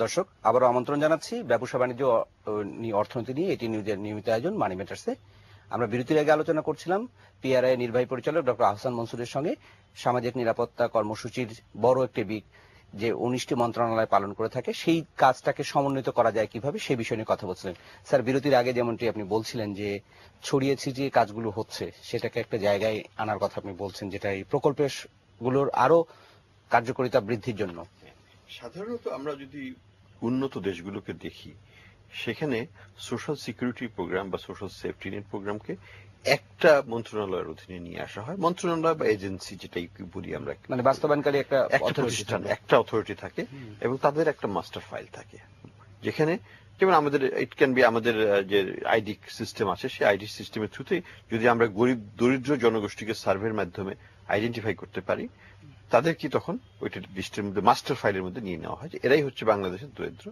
দর্শক, আবারও আমন্ত্রণ জানাচ্ছি ব্যবসা বাণিজ্য অর্থনীতি নিয়ে এটি নিউজের নিয়মিত আয়োজন মানি ম্যাটার্সে। আমরা বিরতির আগে আলোচনা করছিলাম পিআরআই নির্বাহী পরিচালক ডক্টর আহসান মনসুরের সঙ্গে সামাজিক নিরাপত্তা কর্মসূচির বড় একটি দিক যে 19টি মন্ত্রণালয় পালন করে থাকে সেই কাজটাকে সমন্বিত করা যায় কিভাবে সেই বিষয় নিয়ে কথা বলছিলেন। স্যার, বিরতির আগে যেমনটি আপনি বলছিলেন যে ছড়িয়ে ছিটিয়ে কাজগুলো হচ্ছে সেটাকে একটা জায়গায় আনার কথা আপনি বলছেন, যেটা এই প্রকল্পের গুলোর আরো কার্যকারিতা বৃদ্ধির জন্য। সাধারণত আমরা যদি উন্নত দেশগুলোকে দেখি, সেখানে সোশ্যাল সিকিউরিটি প্রোগ্রাম বা সোশ্যাল সেফটি নেট প্রোগ্রামকে একটা মন্ত্রণালয়ের অধীনে নিয়ে আসা হয়। মন্ত্রণালয় বা এজেন্সি যেটাই বলি আমরা, মানে বাস্তবায়নকারী একটা প্রতিষ্ঠান, একটা অথরিটি থাকে এবং তাদের একটা মাস্টার ফাইল থাকে, যেখানে যেমন আমাদের ইট ক্যান বি আমাদের যে আইডি সিস্টেম আছে সেই আইডি সিস্টেমের থ্রুতে যদি আমরা গরিব দরিদ্র জনগোষ্ঠীকে সার্ভের মাধ্যমে আইডেন্টিফাই করতে পারি, তাদের কি তখন ওইটা লিস্টের মধ্যে মাস্টার ফাইলের মধ্যে নিয়ে নেওয়া হয় যে এরাই হচ্ছে বাংলাদেশের দরিদ্র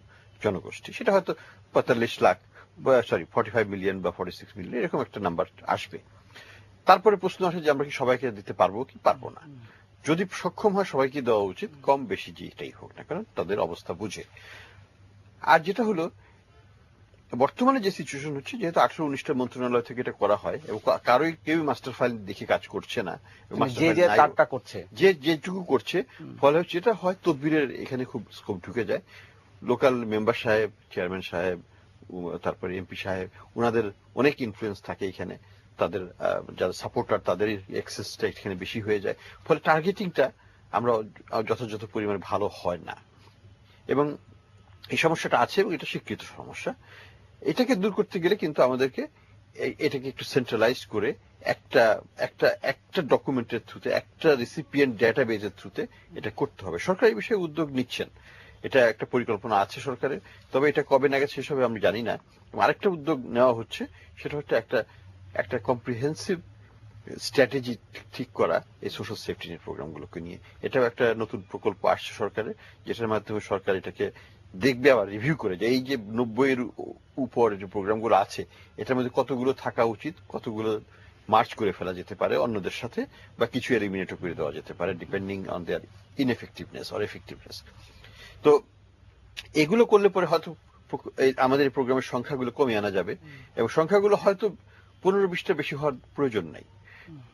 জনগোষ্ঠী। সেটা হয়তো 45 লাখ 45 মিলিয়ন বা 46 মিলিয়ন এরকম একটা নাম্বার আসবে। তারপরে প্রশ্ন আসে যে আমরা কি সবাইকে দিতে পারবো কি পারবো না। যদি সক্ষম হয় সবাইকে দেওয়া উচিত, কম বেশি যেটাই হোক না কারণ তাদের অবস্থা বুঝে। আর যেটা হলো বর্তমানে যে সিচুয়েশন হচ্ছে, যেহেতু 18-19টা মন্ত্রণালয় থেকে এটা করা হয় এবং কারোই কেউ মাস্টার ফাইল দেখে কাজ করছে না, যে যেটুকু করছে, ফলে হচ্ছে এটা হয় তদবিরের এখানে খুব স্কোপ ঢুকে যায়। লোকাল মেম্বার সাহেব, চেয়ারম্যান সাহেব, তারপরে এমপি সাহেব, ওনাদের অনেক ইনফ্লুয়েন্স থাকে এখানে, তাদের যারা সাপোর্টার তাদের অ্যাক্সেসটা এখানে বেশি হয়ে যায়, ফলে টার্গেটিংটা আমরা যথাযথ পরিমাণে ভালো হয় না এবং এই সমস্যাটা আছে এবং এটা স্বীকৃত সমস্যা। এটাকে দূর করতে গেলে কিন্তু আমাদেরকে এটাকে একটু সেন্ট্রালাইজ করে একটা একটা একটা ডকুমেন্টের থ্রুতে, একটা রিসিপিয়েন্ট ডেটাবেজের থ্রুতে এটা করতে হবে। সরকার এই বিষয়ে উদ্যোগ নিচ্ছেন, এটা একটা পরিকল্পনা আছে সরকারের, তবে এটা কবে নাগাদ শেষ হবে আমি জানি না। আরেকটা উদ্যোগ নেওয়া হচ্ছে, সেটা হচ্ছে একটা কম্প্রিহেন্সিভ স্ট্র্যাটেজি ঠিক করা এই সোশ্যাল সেফটি নেট প্রোগ্রামগুলোকে নিয়ে। এটাও একটা নতুন প্রকল্প আসছে সরকারের, যেটার মাধ্যমে সরকার এটাকে দেখবে, আবার রিভিউ করে যে এই যে 90-এর উপর যে প্রোগ্রামগুলো আছে এটার মধ্যে কতগুলো থাকা উচিত, কতগুলো মার্চ করে ফেলা যেতে পারে অন্যদের সাথে, বা কিছু এলিমিনেট করে দেওয়া যেতে পারে depending on their ineffectiveness or effectiveness. তো এগুলো করলে পরে হয়তো আমাদের এই প্রোগ্রামের সংখ্যাগুলো কমিয়ে আনা যাবে এবং সংখ্যাগুলো হয়তো 15-20টা বেশি হওয়ার প্রয়োজন নাই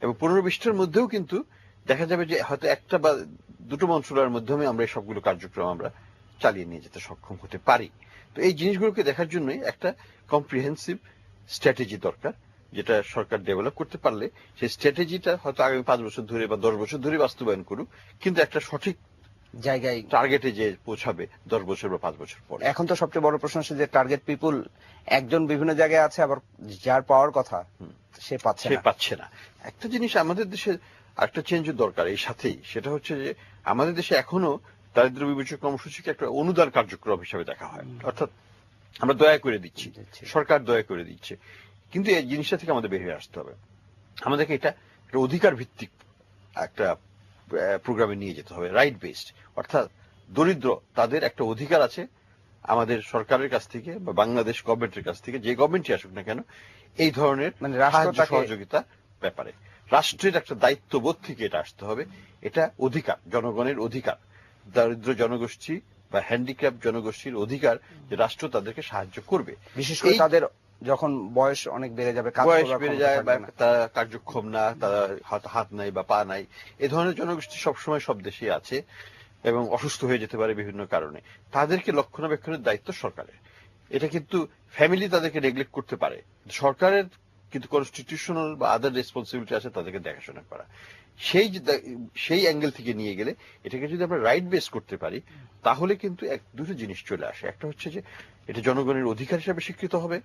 এবং 15-20টার মধ্যেও কিন্তু দেখা যাবে যে হয়তো একটা বা দুটো মন্ত্রণালয়ের মাধ্যমে আমরা এই সবগুলো কার্যক্রম আমরা চালিয়ে নিয়ে যেতে সক্ষম হতে পারি। তো এই জিনিসগুলোকে দেখার জন্যই একটা কম্প্রিহেন্সিভ স্ট্র্যাটেজি দরকার, যেটা সরকার ডেভেলপ করতে পারলে সেই স্ট্র্যাটেজিটা হয়তো আগামী 5 বছর ধরে বা 10 বছর ধরে বাস্তবায়ন করুক, কিন্তু একটা সঠিক জায়গায় টার্গেটে যে পৌঁছাবে 10 বছর বা 5 বছর পর। এখন তো সবচেয়ে বড় প্রশ্ন হচ্ছে যে টার্গেট পিপুল একজন বিভিন্ন জায়গায় আছে, আবার যার পাওয়ার কথা সে পাচ্ছে না। একটা জিনিস আমাদের দেশে একটা চেঞ্জের দরকার এই সাথেই, সেটা হচ্ছে যে আমাদের দেশে এখনো দারিদ্র্য বিমোচন কর্মসূচিকে একটা অনুদান কার্যক্রম হিসেবে দেখা হয়, অর্থাৎ আমরা দয়া করে দিচ্ছি, সরকার দয়া করে দিচ্ছে, কিন্তু এই জিনিসটা থেকে আমাদের বের হয়ে আসতে হবে। আমাদেরকে এটা একটা অধিকার ভিত্তিক একটা প্রোগ্রামে নিয়ে যেতে হবে, রাইট বেসড, অর্থাৎ দরিদ্র তাদের একটা অধিকার আছে আমাদের সরকারের কাছ থেকে বা বাংলাদেশ গভর্নমেন্টের কাছ থেকে, যে গভর্নমেন্টই আসুক না কেন, এই ধরনের সহযোগিতা ব্যাপারে রাষ্ট্রের একটা দায়িত্ববোধ থেকে এটা আসতে হবে। এটা অধিকার, জনগণের অধিকার, দরিদ্র জনগোষ্ঠী বা হ্যান্ডিক্যাপ জনগোষ্ঠীর অধিকার যে রাষ্ট্র তাদেরকে সাহায্য করবে, বিশেষ করে তাদের যখন বয়স অনেক বেড়ে যাবে, বয়স বেড়ে যায় বা তারা কার্যক্ষম না, তারা হাত নাই বা পা নাই, এ ধরনের জনগোষ্ঠী সবসময় সব দেশে আছে এবং অসুস্থ হয়ে যেতে পারে বিভিন্ন কারণে। তাদেরকে রক্ষণাবেক্ষণের দায়িত্ব সরকারের। এটা কিন্তু ফ্যামিলি তাদেরকে নেগলেক্ট করতে পারে, সরকারের কিন্তু কনস্টিটিউশনাল বা আদার রেসপন্সিবিলিটি আছে তাদেরকে দেখাশোনা করা। সেই অ্যাঙ্গেল থেকে নিয়ে গেলে এটাকে যদি আমরা রাইট বেস করতে পারি, তাহলে কিন্তু দুটো জিনিস চলে আসে। একটা হচ্ছে যে এটা জনগণের অধিকার হিসাবে স্বীকৃত হবে,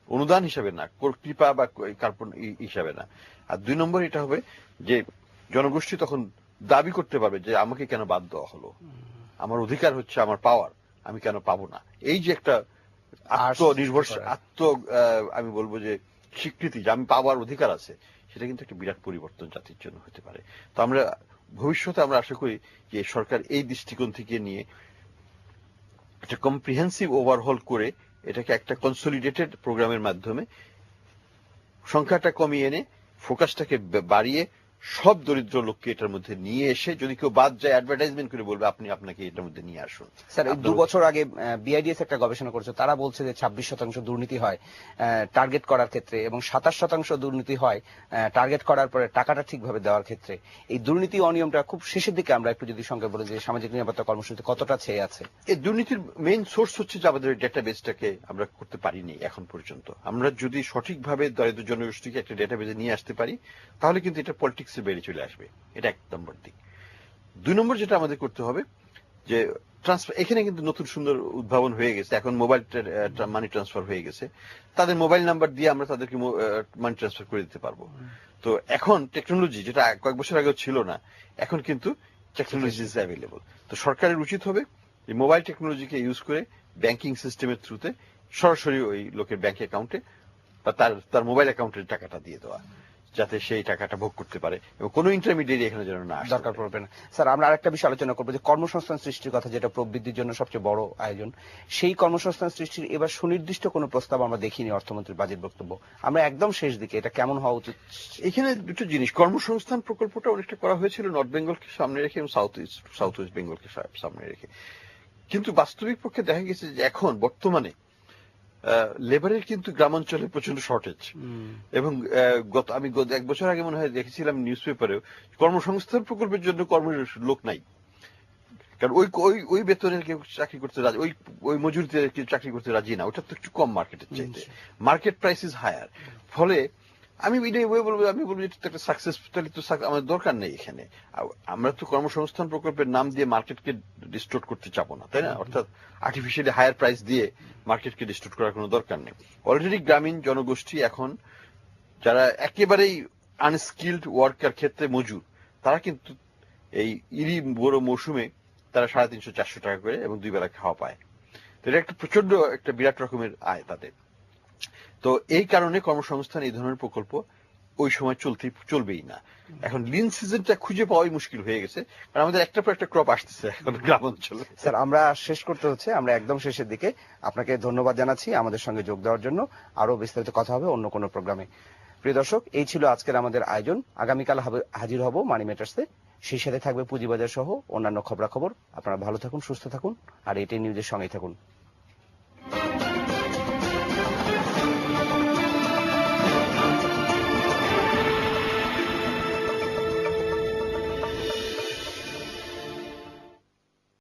অনুদান হিসাবে না, কৃপা বা কার্পণ হিসাবে না। আর 2 নম্বর এটা হবে যে জনগোষ্ঠী তখন দাবি করতে পারবে যে আমাকে কেন বাদ দেওয়া হলো, আমার অধিকার হচ্ছে আমার পাওয়ার, আমি কেন পাবো না। এই যে একটা আত্মনির্ভরশীল আমি বলবো যে স্বীকৃতি যে আমি পাওয়ার অধিকার আছে, সেটা কিন্তু একটা বিরাট পরিবর্তন জাতির জন্য হতে পারে। তো আমরা ভবিষ্যতে আমরা আশা করি যে সরকার এই দৃষ্টিকোণ থেকে নিয়ে একটা কম্প্রিহেন্সিভ ওভারহল করে এটাকে একটা কনসলিডেটেড প্রোগ্রামের মাধ্যমে সংখ্যাটা কমিয়ে এনে ফোকাসটাকে বাড়িয়ে সব দরিদ্র লোককে এটার মধ্যে নিয়ে এসে যদি কেউ বাদ যায় অ্যাডভার্টাইজমেন্ট করে বলবে আপনি আপনাকে এটার মধ্যে নিয়ে আসুন। স্যার 2 বছর আগে বিআইডিএস একটা গবেষণা করেছে, তারা বলছে যে 26% দুর্নীতি হয় টার্গেট করার ক্ষেত্রে এবং 27% দুর্নীতি হয় টার্গেট করার পরে টাকাটা ঠিকভাবে দেওয়ার ক্ষেত্রে। এই দুর্নীতি অনিয়মটা খুব শেষের দিকে আমরা একটু যদি সঙ্গে বলি যে সামাজিক নিরাপত্তা কর্মসূচিতে কতটা ছেয়ে আছে। এই দুর্নীতির মেইন সোর্স হচ্ছে যে আমাদের ডেটাবেসটাকে আমরা করতে পারিনি এখন পর্যন্ত। আমরা যদি সঠিকভাবে দরিদ্র জনগোষ্ঠীকে একটা ডেটাবেসে নিয়ে আসতে পারি তাহলে কিন্তু এটা পলিটিক্সে বেরিয়ে চলে আসবে। এটা 1 নম্বর দিক। 2 নম্বর যেটা আমাদের করতে হবে যে ট্রান্সফার, এখানে কিন্তু নতুন সুন্দর উদ্ভাবন হয়ে গেছে, এখন মোবাইল মানি ট্রান্সফার হয়ে গেছে। তাদের মোবাইল নাম্বার দিয়ে আমরা তাদেরকে মানি ট্রান্সফার করে দিতে পারবো। তো এখন টেকনোলজি যেটা কয়েক বছর আগেও ছিল না, এখন কিন্তু টেকনোলজি ইজ অ্যাভেলেবল। তো সরকারের উচিত হবে এই মোবাইল টেকনোলজিকে ইউজ করে ব্যাংকিং সিস্টেমের থ্রুতে সরাসরি ওই লোকের ব্যাংক অ্যাকাউন্টে বা তার মোবাইল অ্যাকাউন্টের টাকাটা দিয়ে দেওয়া, যাতে সেই টাকাটা ভোগ করতে পারে এবং কোনো ইন্টারমিডিয়েট এখানে যেন না আসে, দরকার পড়বে না। স্যার আমরা আরেকটা বিষয় আলোচনা করবো যে কর্মসংস্থান সৃষ্টির কথা, যেটা প্রবৃদ্ধির জন্য সবচেয়ে বড় আয়োজন। সেই কর্মসংস্থান সৃষ্টির এবার সুনির্দিষ্ট কোনো প্রস্তাব আমরা দেখিনি অর্থমন্ত্রীর বাজেট বক্তব্য। আমরা একদম শেষ দিকে, এটা কেমন হওয়া উচিত? এখানে দুটো জিনিস, কর্মসংস্থান প্রকল্পটা অনেকটা করা হয়েছিল নর্থ বেঙ্গলকে সামনে রেখে এবং সাউথ ওয়েস্ট বেঙ্গলকে সামনে রেখে, কিন্তু বাস্তবিক পক্ষে দেখা গেছে যে এখন বর্তমানে লেবারের কিন্তু গ্রামাঞ্চলে প্রচন্ড শর্টেজ। এবং আমি 1 বছর আগে মনে হয় দেখেছিলাম নিউজ পেপারেও কর্মসংস্থান প্রকল্পের জন্য লোক নাই, কারণ ওই বেতনের কেউ চাকরি করতে রাজি, ওই মজুরিতে কেউ চাকরি করতে রাজি না। ওটা তো একটু কম মার্কেটের চাইতে, মার্কেট প্রাইস ইজ হায়ার। ফলে আমি বলবো এটা একটা সাকসেস, তাহলে তো আমাদের দরকার নেই এখানে। আমরা তো কর্মসংস্থান প্রকল্পের নাম দিয়ে মার্কেটকে ডিস্টোর্ট করতে চাবো না, তাই না? অর্থাৎ আর্টিফিশিয়ালি হায়ার প্রাইস দিয়ে মার্কেটকে ডিস্টোর্ট করার কোনো দরকার নেই। অলরেডি গ্রামীণ জনগোষ্ঠী এখন যারা একেবারেই আনস্কিল্ড ওয়ার্কার ক্ষেত্রে মজুর, তারা কিন্তু এই ইরি বড় মৌসুমে তারা 350-400 টাকা করে এবং 2 বেলা খাওয়া পায়। তো এটা একটা প্রচন্ড একটা বিরাট রকমের আয় তাদের। তো এই কারণে কর্মসংস্থান এই ধরনের প্রকল্প ওই সময় চলবেই না। এখন লিন সিজনটা খুঁজে পাওয়াই মুশকিল হয়ে গেছে, কারণ আমাদের একটার পর একটা ক্রপ আসতেছে এখন গ্রাম অঞ্চলে। স্যার আমরা শেষ করতে হচ্ছে, আমরা একদম শেষের দিকে। আপনাকে ধন্যবাদ জানাচ্ছি আমাদের সঙ্গে যোগ দেওয়ার জন্য। আরো বিস্তারিত কথা হবে অন্য কোনো প্রোগ্রামে। প্রিয় দর্শক, এই ছিল আজকের আমাদের আয়োজন। আগামীকাল হাজির হব মানি ম্যাটার্সে। সেই সাথে থাকবে পুঁজিবাজার সহ অন্যান্য খবরাখবর। আপনারা ভালো থাকুন, সুস্থ থাকুন আর এটি নিউজের সঙ্গেই থাকুন।